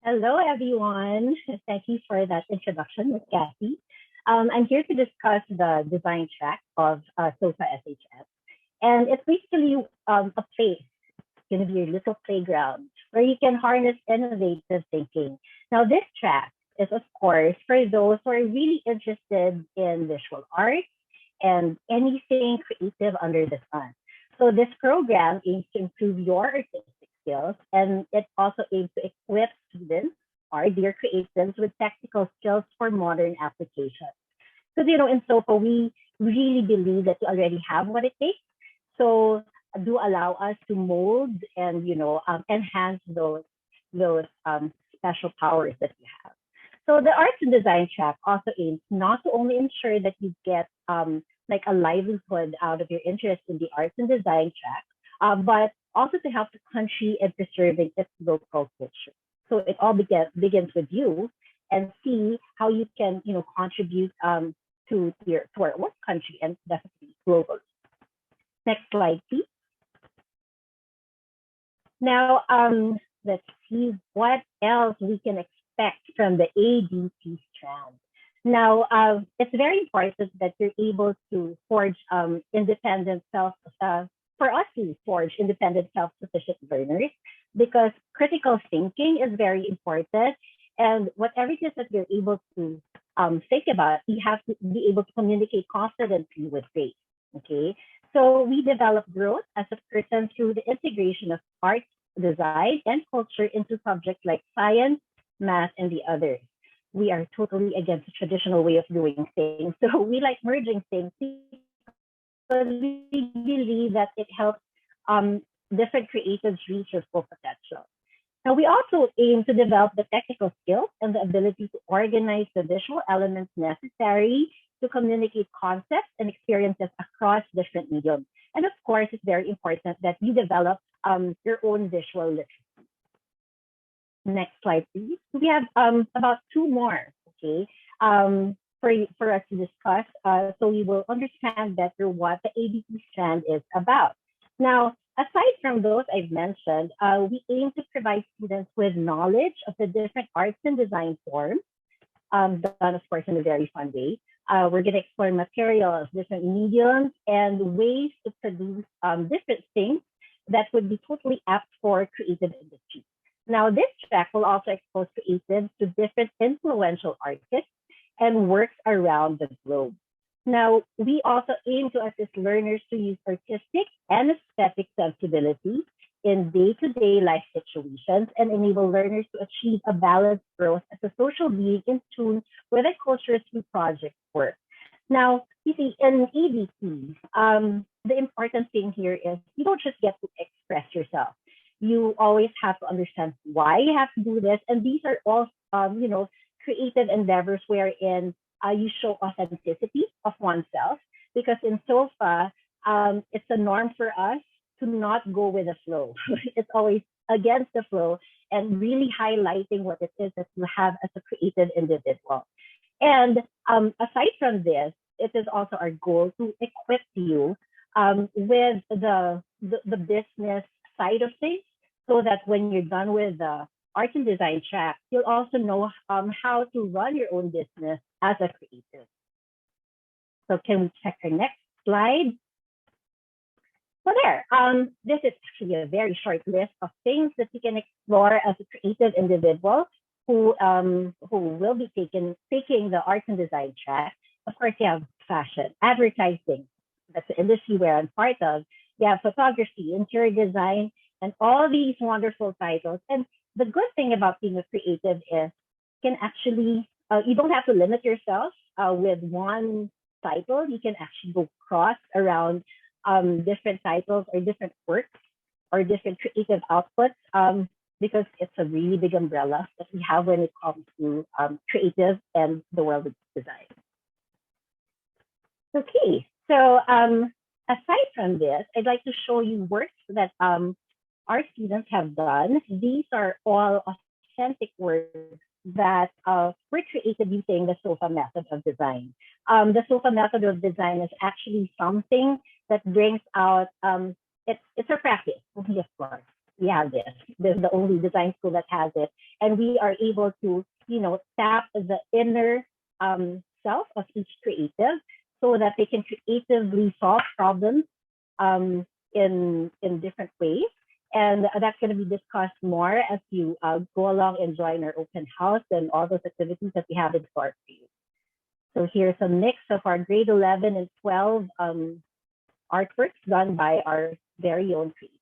Hello, everyone. Thank you for that introduction, Ms. Kathy. I'm here to discuss the design track of SoFA SHS. And it's basically a place, it's going to be your little playground where you can harness innovative thinking. Now, this track is, of course, for those who are really interested in visual arts and anything creative under the sun. So this program aims to improve your artistic skills, and it also aims to equip students or dear creatives with technical skills for modern applications. Because in SOFA we really believe that you already have what it takes. So do allow us to mold and enhance those special powers that you have. So the arts and design track also aims not to only ensure that you get like a livelihood out of your interest in the arts and design track, but also to help the country in preserving its local culture. So it all begins with you, and see how you can contribute to our own country and definitely globally. Next slide, please. Now, let's see what else we can expect from the ADT strand. Now, it's very important that you're able to forge independent for us to forge independent self-sufficient learners, because critical thinking is very important. And whatever it is that you're able to think about, you have to be able to communicate confidently with faith. Okay. So we develop growth as a person through the integration of art, design, and culture into subjects like science, math, and the others. We are totally against the traditional way of doing things. So we like merging things because we believe that it helps different creatives reach their full potential. Now, we also aim to develop the technical skills and the ability to organize the visual elements necessary to communicate concepts and experiences across different mediums. And of course, it's very important that you develop your own visual literacy. Next slide, please. We have about two more, okay, for us to discuss, so we will understand better what the ABT strand is about. Now, aside from those I've mentioned, we aim to provide students with knowledge of the different arts and design forms, done, of course, in a very fun way. We're going to explore materials, different mediums, and ways to produce different things that would be totally apt for creative industries. Now, this track will also expose creatives to different influential artists and works around the globe. Now, we also aim to assist learners to use artistic and aesthetic sensibility in day-to-day life situations and enable learners to achieve a balanced growth as a social being in tune with a culture through project work. Now, you see, in ABT, the important thing here is you don't just get to express yourself. You always have to understand why you have to do this. And these are all, creative endeavors wherein you show authenticity of oneself. Because in SOFA, it's a norm for us to not go with the flow. It's always against the flow and really highlighting what it is that you have as a creative individual. And aside from this, it is also our goal to equip you with the business side of things, so that when you're done with the art and design track, you'll also know how to run your own business as a creative. So can we check our next slide? So there, this is actually a very short list of things that you can explore as a creative individual who will be taking the arts and design track. Of course, you have fashion, advertising, that's the industry where I'm part of. You have photography, interior design, and all these wonderful titles. And the good thing about being a creative is you can actually, you don't have to limit yourself with one title. You can actually go cross around different titles or different works or different creative outputs, because it's a really big umbrella that we have when it comes to creative and the world of design. Okay, so aside from this, I'd like to show you works that our students have done. These are all authentic works that were created using the SOFA method of design. The SOFA method of design is actually something that brings out, it's a practice, of course. We have this. This is the only design school that has it. and we are able to, tap the inner self of each creative so that they can creatively solve problems in different ways. And that's going to be discussed more as you go along and join our open house and all those activities that we have in store for you. So here's a mix of our grade 11 and 12 artworks done by our very own creators.